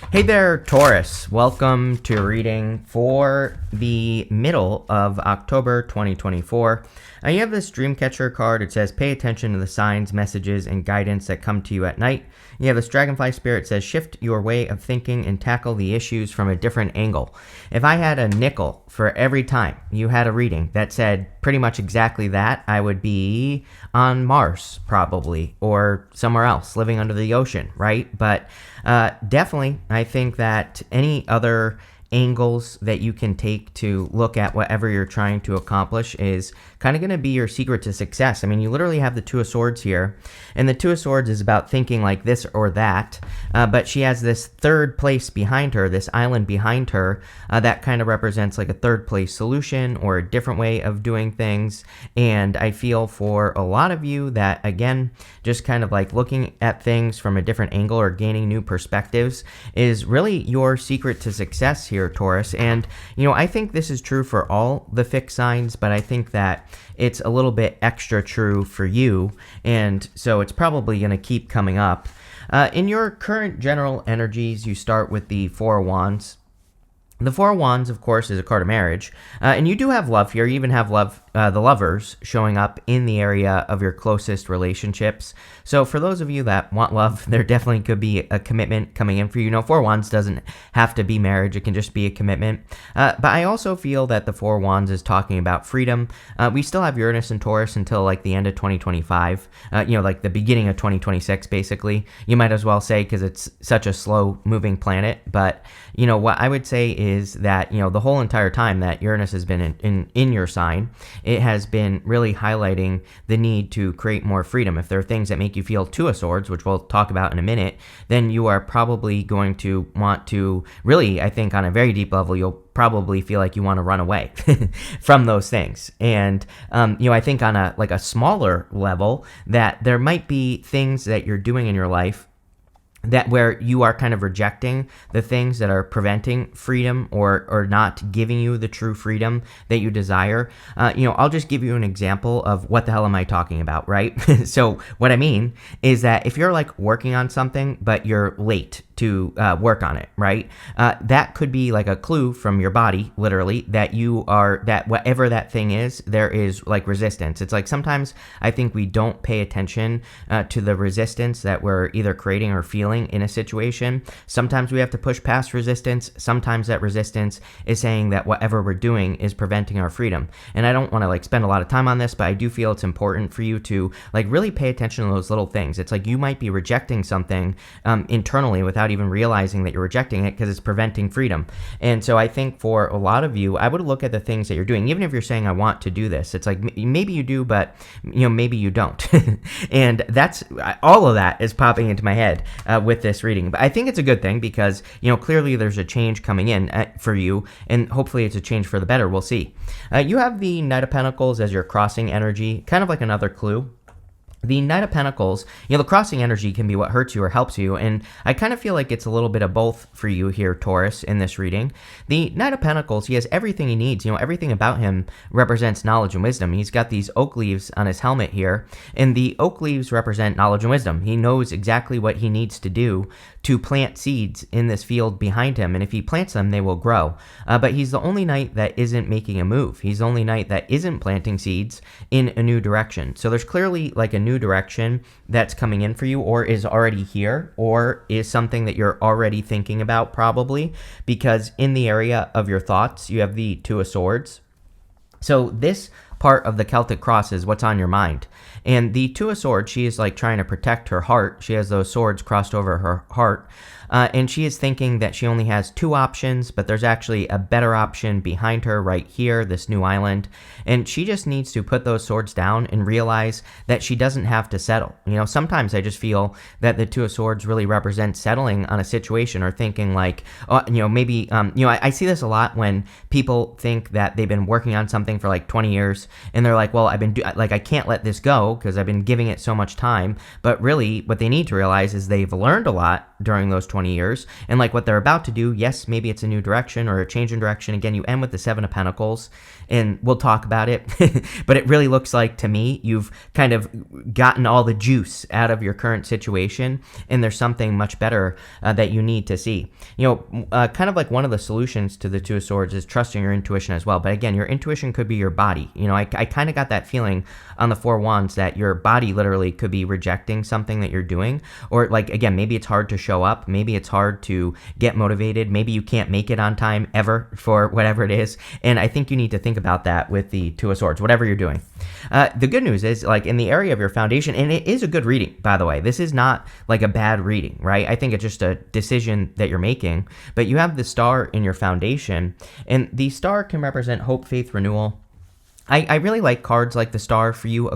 Hey there, Taurus. Welcome to a reading for the middle of October 2024. You have this Dreamcatcher card. It says, pay attention to the signs, messages, and guidance that come to you at night. You have this Dragonfly Spirit. It says, shift your way of thinking and tackle the issues from a different angle. If I had a nickel for every time you had a reading that said pretty much exactly that, I would be on Mars, probably, or somewhere else, living under the ocean, right? But definitely, I think that any other angles that you can take to look at whatever you're trying to accomplish is kind of going to be your secret to success. I mean, you literally have the Two of Swords here, and the Two of Swords is about thinking like this or that, but she has this third place behind her, this island behind her, that kind of represents like a third place solution or a different way of doing things. And I feel for a lot of you that, again, just kind of like looking at things from a different angle or gaining new perspectives is really your secret to success here, Taurus. And, I think this is true for all the fixed signs, but I think that it's a little bit extra true for you, and so it's probably going to keep coming up. In your current general energies, you start with the Four of Wands. The Four of Wands, of course, is a card of marriage, and you do have love here. You even have love, the lovers showing up in the area of your closest relationships. So for those of you that want love, there definitely could be a commitment coming in for you. Four of Wands doesn't have to be marriage. It can just be a commitment. But I also feel that the Four of Wands is talking about freedom. We still have Uranus and Taurus until like the end of 2025, like the beginning of 2026, basically. You might as well say, because it's such a slow moving planet. But, what I would say is that, the whole entire time that Uranus has been in your sign, it has been really highlighting the need to create more freedom. If there are things that make you feel Two of Swords, which we'll talk about in a minute, then you are probably going to want to really, I think on a very deep level, you'll probably feel like you want to run away from those things. And, I think on a smaller level that there might be things that you're doing in your life that where you are kind of rejecting the things that are preventing freedom or not giving you the true freedom that you desire. I'll just give you an example of what the hell am I talking about, right? So what I mean is that if you're like working on something, but you're late to work on it, right? That could be like a clue from your body, literally, that that whatever that thing is, there is like resistance. It's like sometimes I think we don't pay attention to the resistance that we're either creating or feeling in a situation. Sometimes we have to push past resistance. Sometimes that resistance is saying that whatever we're doing is preventing our freedom. And I don't want to like spend a lot of time on this, but I do feel it's important for you to like really pay attention to those little things. It's like you might be rejecting something internally without even realizing that you're rejecting it because it's preventing freedom. And so I think for a lot of you, I would look at the things that you're doing, even if you're saying I want to do this. It's like maybe you do, but maybe you don't. And that's all of that is popping into my head with this reading. But I think it's a good thing because clearly there's a change coming in for you, and hopefully it's a change for the better. We'll see. You have the Knight of Pentacles as your crossing energy, kind of like another clue. The Knight of Pentacles, the crossing energy can be what hurts you or helps you, and I kind of feel like it's a little bit of both for you here, Taurus, in this reading. The Knight of Pentacles, he has everything he needs. Everything about him represents knowledge and wisdom. He's got these oak leaves on his helmet here, and the oak leaves represent knowledge and wisdom. He knows exactly what he needs to do to plant seeds in this field behind him, and if he plants them, they will grow. But he's the only knight that isn't making a move. He's the only knight that isn't planting seeds in a new direction. So there's clearly like a new direction that's coming in for you, or is already here, or is something that you're already thinking about probably, because in the area of your thoughts, you have the Two of Swords. So this part of the Celtic cross is what's on your mind. And the Two of Swords, she is like trying to protect her heart. She has those swords crossed over her heart. And she is thinking that she only has two options, but there's actually a better option behind her right here, this new island. And she just needs to put those swords down and realize that she doesn't have to settle. Sometimes I just feel that the Two of Swords really represent settling on a situation or thinking like, maybe, I see this a lot when people think that they've been working on something for like 20 years and they're like, well, I can't let this go because I've been giving it so much time. But really what they need to realize is they've learned a lot during those 20 20 years. And like what they're about to do, yes, maybe it's a new direction or a change in direction. Again, you end with the Seven of Pentacles, and we'll talk about it. But it really looks like to me, you've kind of gotten all the juice out of your current situation, and there's something much better that you need to see. Kind of like one of the solutions to the Two of Swords is trusting your intuition as well. But again, your intuition could be your body. I kind of got that feeling on the Four Wands that your body literally could be rejecting something that you're doing. Or like, again, maybe it's hard to show up. Maybe it's hard to get motivated. Maybe you can't make it on time ever for whatever it is. And I think you need to think about that with the Two of Swords, whatever you're doing. The good news is, like, in the area of your foundation, and it is a good reading, by the way. This is not like a bad reading, right? I think it's just a decision that you're making. But you have the star in your foundation, and the star can represent hope, faith, renewal. I really like cards like the star for you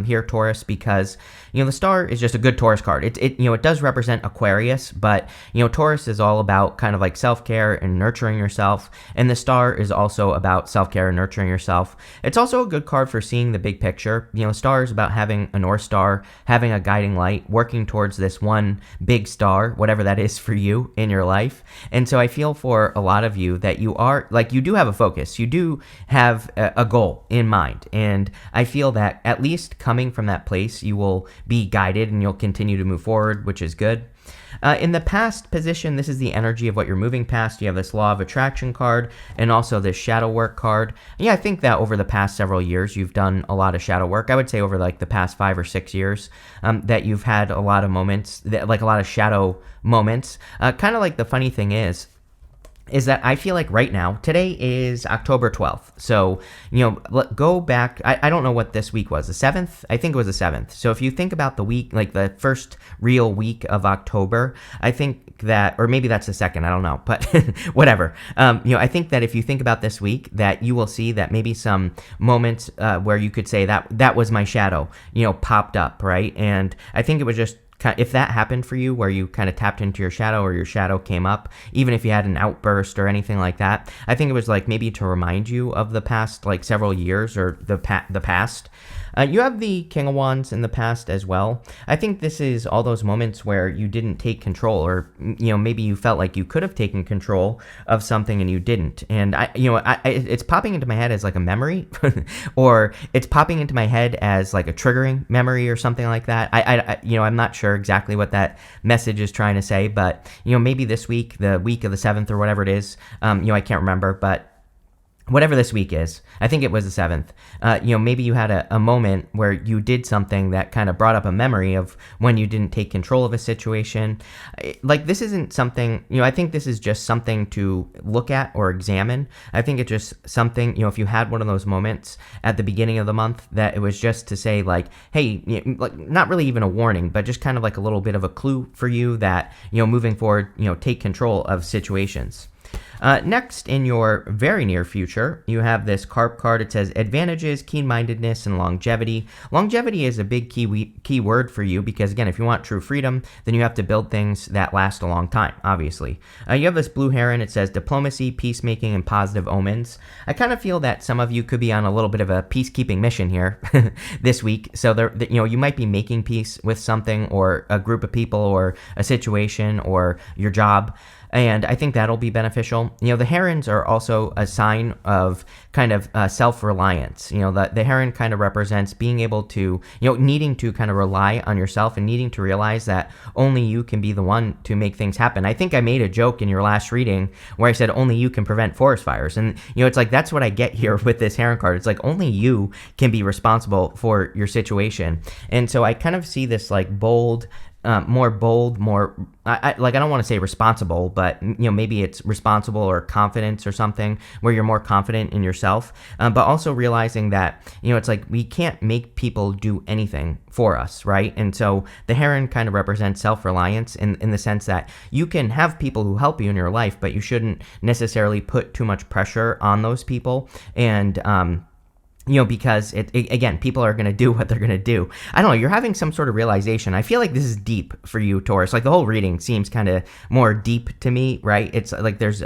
here, Taurus, because the star is just a good Taurus card. It does represent Aquarius, but Taurus is all about kind of like self-care and nurturing yourself, and the star is also about self-care and nurturing yourself. It's also a good card for seeing the big picture. Star is about having a North Star, having a guiding light, working towards this one big star, whatever that is for you in your life. And so I feel for a lot of you that you do have a focus. You do have a goal in mind, and I feel that at least coming from that place, you will be guided and you'll continue to move forward, which is good. In the past position, this is the energy of what you're moving past. You have this law of attraction card and also this shadow work card. Yeah, I think that over the past several years, you've done a lot of shadow work. I would say over like the past 5 or 6 years that you've had a lot of moments, like a lot of shadow moments. Kind of like the funny thing is that I feel like right now, today is October 12th. So, go back. I don't know what this week was, the 7th? I think it was the 7th. So if you think about the week, like the first real week of October, I think that, or maybe that's the second, I don't know, but whatever. I think that if you think about this week, that you will see that maybe some moments where you could say that was my shadow, popped up, right? And I think it was just, if that happened for you, where you kind of tapped into your shadow or your shadow came up, even if you had an outburst or anything like that, I think it was like maybe to remind you of the past, like several years or the past. You have the King of Wands in the past as well. I think this is all those moments where you didn't take control, or maybe you felt like you could have taken control of something and you didn't. And it's popping into my head as like a memory, or it's popping into my head as like a triggering memory or something like that. I'm not sure exactly what that message is trying to say, but maybe this week, the week of the 7th or whatever it is, I can't remember, but whatever this week is, I think it was the 7th, maybe you had a moment where you did something that kind of brought up a memory of when you didn't take control of a situation. Like, this isn't something, I think this is just something to look at or examine. I think it's just something, if you had one of those moments at the beginning of the month, that it was just to say like, hey, like not really even a warning, but just kind of like a little bit of a clue for you that, moving forward, take control of situations. Next, in your very near future, you have this Carp card. It says advantages, keen-mindedness, and longevity. Longevity is a big key word for you because, again, if you want true freedom, then you have to build things that last a long time, obviously. You have this Blue Heron. It says diplomacy, peacemaking, and positive omens. I kind of feel that some of you could be on a little bit of a peacekeeping mission here this week. So, you might be making peace with something or a group of people or a situation or your job. And I think that'll be beneficial. The herons are also a sign of kind of self-reliance. The heron kind of represents being able to, needing to kind of rely on yourself and needing to realize that only you can be the one to make things happen. I think I made a joke in your last reading where I said only you can prevent forest fires. And, it's like that's what I get here with this heron card. It's like only you can be responsible for your situation. And so I kind of see this like more bold, I don't want to say responsible, but maybe it's responsible or confidence or something where you're more confident in yourself, but also realizing that it's like we can't make people do anything for us, right? And so the heron kind of represents self-reliance in the sense that you can have people who help you in your life, but you shouldn't necessarily put too much pressure on those people. And because again, people are going to do what they're going to do. I don't know. You're having some sort of realization. I feel like this is deep for you, Taurus. Like the whole reading seems kind of more deep to me, right? It's like there's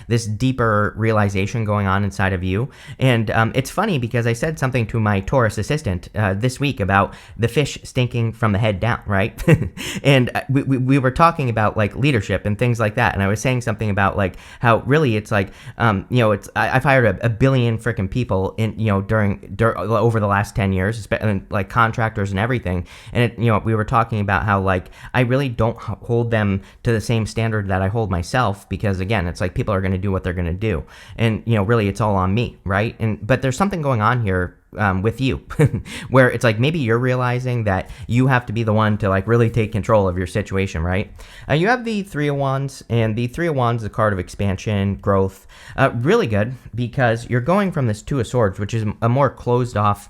this deeper realization going on inside of you. And it's funny because I said something to my Taurus assistant this week about the fish stinking from the head down, right? And we were talking about like leadership and things like that. And I was saying something about like how really it's like, I've hired a billion freaking people during over the last 10 years, like contractors and everything. And we were talking about how like I really don't hold them to the same standard that I hold myself, because again, it's like people are going to do what they're going to do, and really it's all on me, right? But there's something going on here with you where it's like maybe you're realizing that you have to be the one to like really take control of your situation, right? You have the Three of Wands, and the Three of Wands is a card of expansion, growth. Really good because you're going from this Two of Swords, which is a more closed off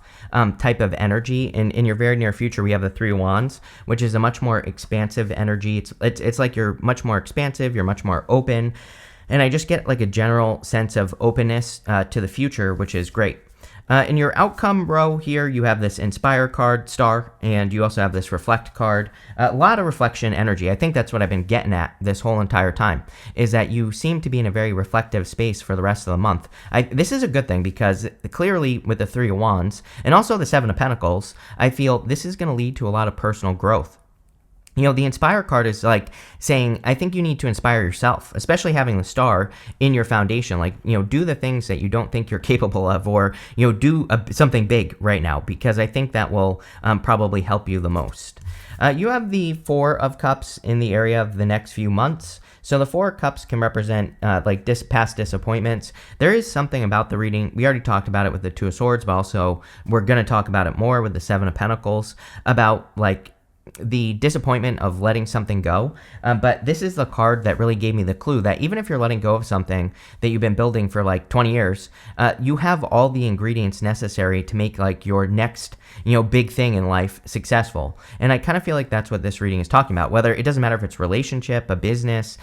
type of energy, and in your very near future we have the Three of Wands, which is a much more expansive energy. It's like you're much more expansive, you're much more open, and I just get like a general sense of openness to the future, which is great. In your outcome row here, you have this Inspire card, Star, and you also have this Reflect card. A lot of reflection energy. I think that's what I've been getting at this whole entire time, is that you seem to be in a very reflective space for the rest of the month. This is a good thing because clearly with the Three of Wands and also the Seven of Pentacles, I feel this is going to lead to a lot of personal growth. The Inspire card is like saying, I think you need to inspire yourself, especially having the Star in your foundation. Like, do the things that you don't think you're capable of, or, do something big right now, because I think that will probably help you the most. You have the Four of Cups in the area of the next few months. So the Four of Cups can represent like past disappointments. There is something about the reading. We already talked about it with the Two of Swords, but also we're going to talk about it more with the Seven of Pentacles, about like the disappointment of letting something go. But this is the card that really gave me the clue that even if you're letting go of something that you've been building for like 20 years, you have all the ingredients necessary to make like your next, big thing in life successful. And I kind of feel like that's what this reading is talking about, whether it doesn't matter if it's relationship, a business,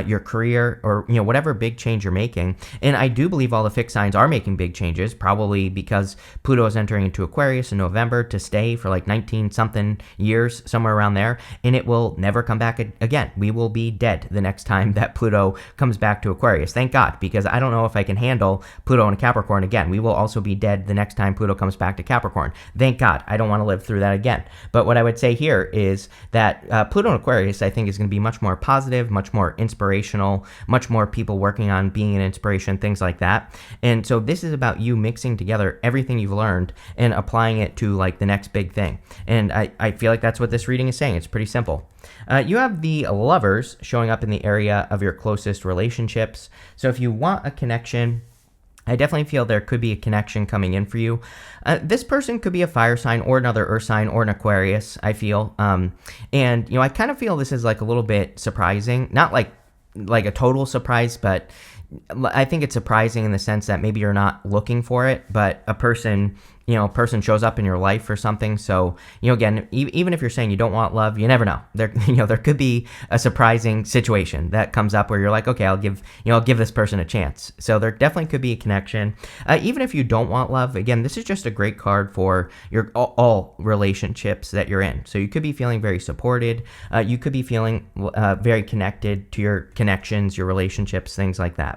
your career, or, whatever big change you're making. And I do believe all the fixed signs are making big changes, probably because Pluto is entering into Aquarius in November to stay for like 19 something years, somewhere around there, and it will never come back again. We will be dead the next time that Pluto comes back to Aquarius. Thank God, because I don't know if I can handle Pluto and Capricorn again. We will also be dead the next time Pluto comes back to Capricorn. Thank God. I don't want to live through that again. But what I would say here is that Pluto and Aquarius, I think, is going to be much more positive, much more inspirational, much more people working on being an inspiration, things like that. And so this is about you mixing together everything you've learned and applying it to like the next big thing. And I feel like that's what this reading is saying. It's pretty simple. You have the Lovers showing up in the area of your closest relationships. So if you want a connection, I definitely feel there could be a connection coming in for you. This person could be a fire sign or another earth sign or an Aquarius, I feel. And, I kind of feel this is like a little bit surprising. Not like a total surprise, but I think it's surprising in the sense that maybe you're not looking for it, but a person shows up in your life for something. So, again, even if you're saying you don't want love, you never know. There could be a surprising situation that comes up where you're like, okay, I'll give this person a chance. So there definitely could be a connection. Even if you don't want love, again, this is just a great card for your all relationships that you're in. So you could be feeling very supported. You could be feeling very connected to your connections, your relationships, things like that.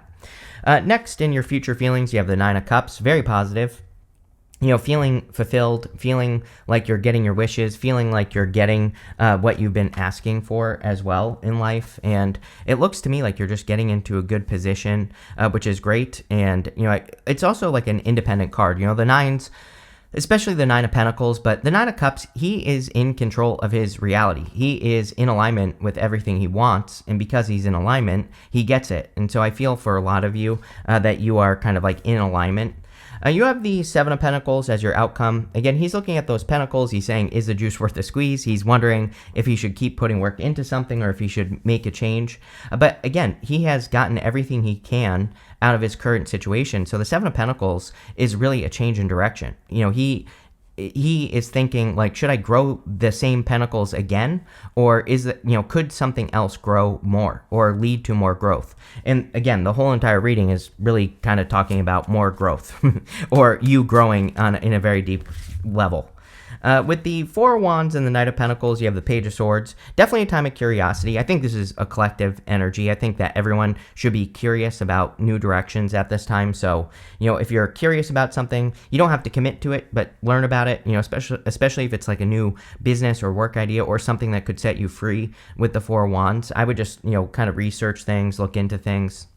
Next, in your future feelings, you have the Nine of Cups, very positive. Feeling fulfilled, feeling like you're getting your wishes, feeling like you're getting what you've been asking for as well in life. And it looks to me like you're just getting into a good position, which is great. And, it's also like an independent card. The nines, especially the Nine of Pentacles, but the Nine of Cups, he is in control of his reality. He is in alignment with everything he wants. And because he's in alignment, he gets it. And so I feel for a lot of you that you are kind of like in alignment. You have the Seven of Pentacles as your outcome. Again, he's looking at those pentacles. He's saying, is the juice worth the squeeze? He's wondering if he should keep putting work into something or if he should make a change. But again, he has gotten everything he can out of his current situation. So the Seven of Pentacles is really a change in direction. he is thinking like, should I grow the same pentacles again, or is it, could something else grow more or lead to more growth? And again, the whole entire reading is really kind of talking about more growth or you growing in a very deep level. With the Four of Wands and the Knight of Pentacles, you have the Page of Swords. Definitely a time of curiosity. I think this is a collective energy. I think that everyone should be curious about new directions at this time. So, if you're curious about something, you don't have to commit to it, but learn about it, especially if it's like a new business or work idea or something that could set you free with the Four of Wands. I would just, kind of research things, look into things.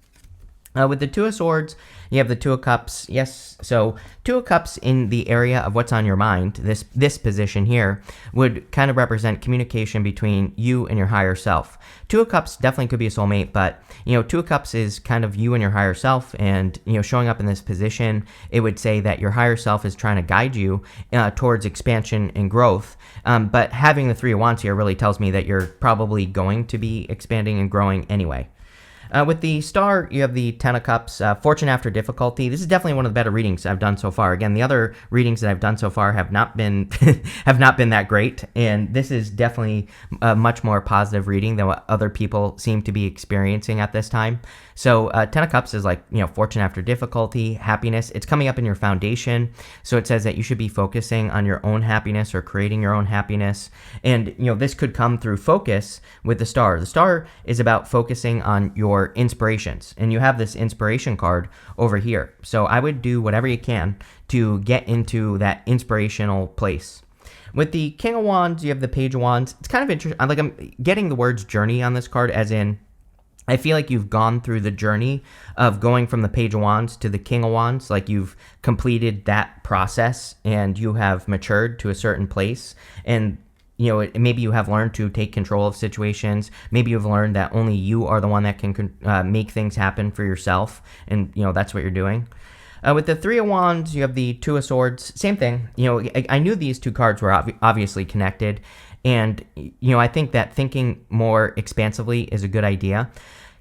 With the Two of Swords, you have the Two of Cups. Yes, so Two of Cups in the area of what's on your mind, this position here, would kind of represent communication between you and your higher self. Two of Cups definitely could be a soulmate, but, Two of Cups is kind of you and your higher self, and, showing up in this position, it would say that your higher self is trying to guide you towards expansion and growth. But having the Three of Wands here really tells me that you're probably going to be expanding and growing anyway. With the Star, you have the Ten of Cups, Fortune After Difficulty. This is definitely one of the better readings I've done so far. Again, the other readings that I've done so far have not been have not been that great, and this is definitely a much more positive reading than what other people seem to be experiencing at this time. So Ten of Cups is like, Fortune After Difficulty, happiness. It's coming up in your foundation, so it says that you should be focusing on your own happiness or creating your own happiness, and this could come through focus with the Star. The Star is about focusing on your inspirations, and you have this inspiration card over here. So I would do whatever you can to get into that inspirational place. With the King of Wands, you have the Page of Wands. It's kind of interesting. I'm getting the words journey on this card, as in I feel like you've gone through the journey of going from the Page of Wands to the King of Wands. Like you've completed that process and you have matured to a certain place, and maybe you have learned to take control of situations. Maybe you've learned that only you are the one that can make things happen for yourself, and that's what you're doing. With the Three of Wands, you have the Two of Swords. Same thing. I knew these two cards were obviously connected, and I think that thinking more expansively is a good idea.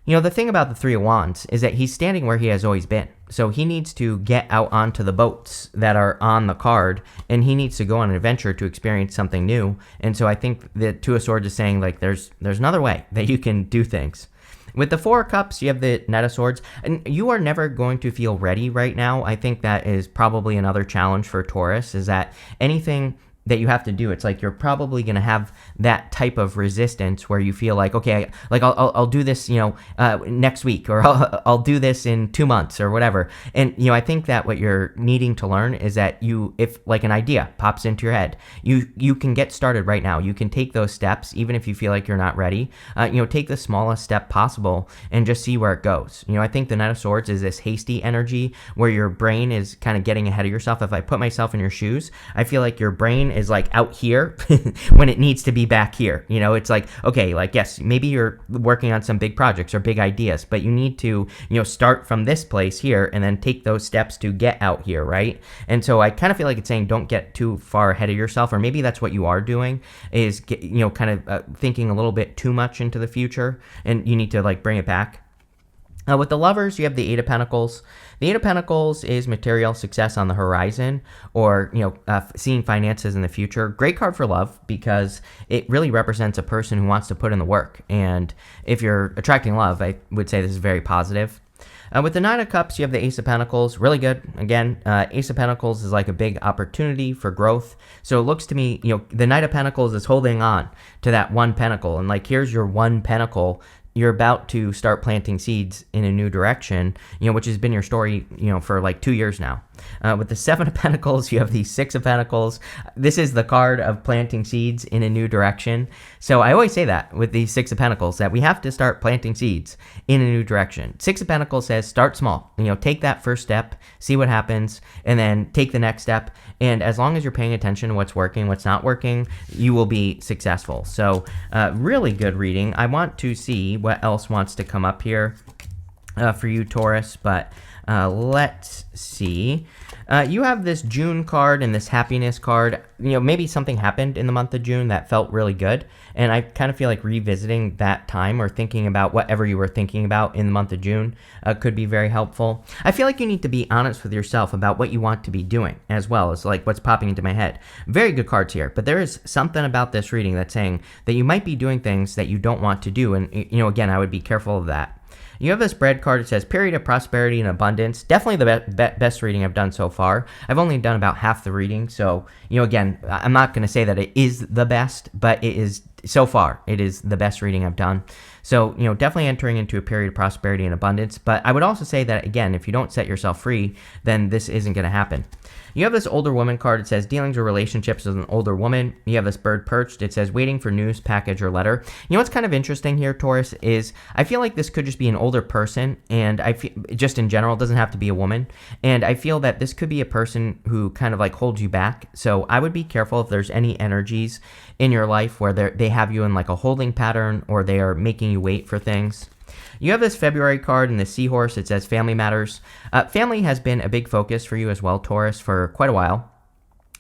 The thing about the Three of Wands is that he's standing where he has always been. So he needs to get out onto the boats that are on the card, and he needs to go on an adventure to experience something new. And so I think the Two of Swords is saying, like, there's another way that you can do things. With the Four of Cups, you have the Knight of Swords, and you are never going to feel ready right now. I think that is probably another challenge for Taurus, is that anything that you have to do, it's like you're probably going to have that type of resistance where you feel like, okay, I'll do this, next week, or I'll do this in 2 months or whatever. And, I think that what you're needing to learn is that if like an idea pops into your head, you can get started right now. You can take those steps, even if you feel like you're not ready. Take the smallest step possible and just see where it goes. I think the Knight of Swords is this hasty energy where your brain is kind of getting ahead of yourself. If I put myself in your shoes, I feel like your brain is like out here when it needs to be back here. It's like, okay, like, yes, maybe you're working on some big projects or big ideas, but you need to, start from this place here and then take those steps to get out here, right? And so I kind of feel like it's saying don't get too far ahead of yourself, or maybe that's what you are doing, is kind of thinking a little bit too much into the future, and you need to like bring it back. With the Lovers, you have the Eight of Pentacles. The Eight of Pentacles is material success on the horizon, or seeing finances in the future. Great card for love because it really represents a person who wants to put in the work. And if you're attracting love, I would say this is very positive. With the Nine of Cups, you have the Ace of Pentacles. Really good. Again, Ace of Pentacles is like a big opportunity for growth. So it looks to me, the Knight of Pentacles is holding on to that one pentacle. And like, here's your one pentacle. You're about to start planting seeds in a new direction, which has been your story, for like 2 years now. With the Seven of Pentacles, you have the Six of Pentacles. This is the card of planting seeds in a new direction. So I always say that with the Six of Pentacles, that we have to start planting seeds in a new direction. Six of Pentacles says start small. Take that first step, see what happens, and then take the next step. And as long as you're paying attention to what's working, what's not working, you will be successful. So really good reading. I want to see what else wants to come up here. for you, Taurus, but let's see. You have this June card and this happiness card. Maybe something happened in the month of June that felt really good, and I kind of feel like revisiting that time or thinking about whatever you were thinking about in the month of June could be very helpful. I feel like you need to be honest with yourself about what you want to be doing, as well as like what's popping into my head. Very good cards here, but there is something about this reading that's saying that you might be doing things that you don't want to do, and again, I would be careful of that. You have this bread card. It says period of prosperity and abundance. Definitely the best reading I've done so far. I've only done about half the reading. So, again, I'm not going to say that it is the best, but it is, so far, it is the best reading I've done. So, definitely entering into a period of prosperity and abundance. But I would also say that, again, if you don't set yourself free, then this isn't going to happen. You have this older woman card. It says dealings or relationships with an older woman. You have this bird perched. It says waiting for news, package, or letter. What's kind of interesting here, Taurus, is I feel like this could just be an older person, and I feel just in general, it doesn't have to be a woman. And I feel that this could be a person who kind of like holds you back. So I would be careful if there's any energies in your life where they have you in like a holding pattern or they are making you wait for things. You have this February card and the seahorse. It says family matters. Family has been a big focus for you as well, Taurus, for quite a while.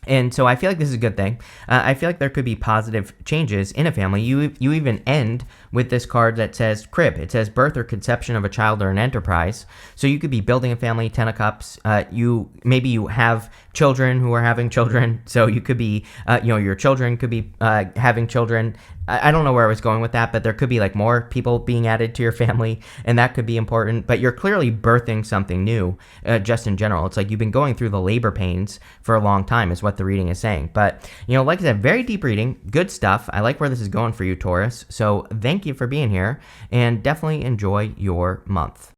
And so I feel like this is a good thing. I feel like there could be positive changes in a family. You even end with this card that says crib. It says birth or conception of a child or an enterprise. So you could be building a family, 10 of cups. Maybe you have children who are having children. So you could be, your children could be having children. I don't know where I was going with that, but there could be like more people being added to your family, and that could be important. But you're clearly birthing something new, just in general. It's like you've been going through the labor pains for a long time, is what the reading is saying. But, like I said, very deep reading, good stuff. I like where this is going for you, Taurus. So thank you for being here, and definitely enjoy your month.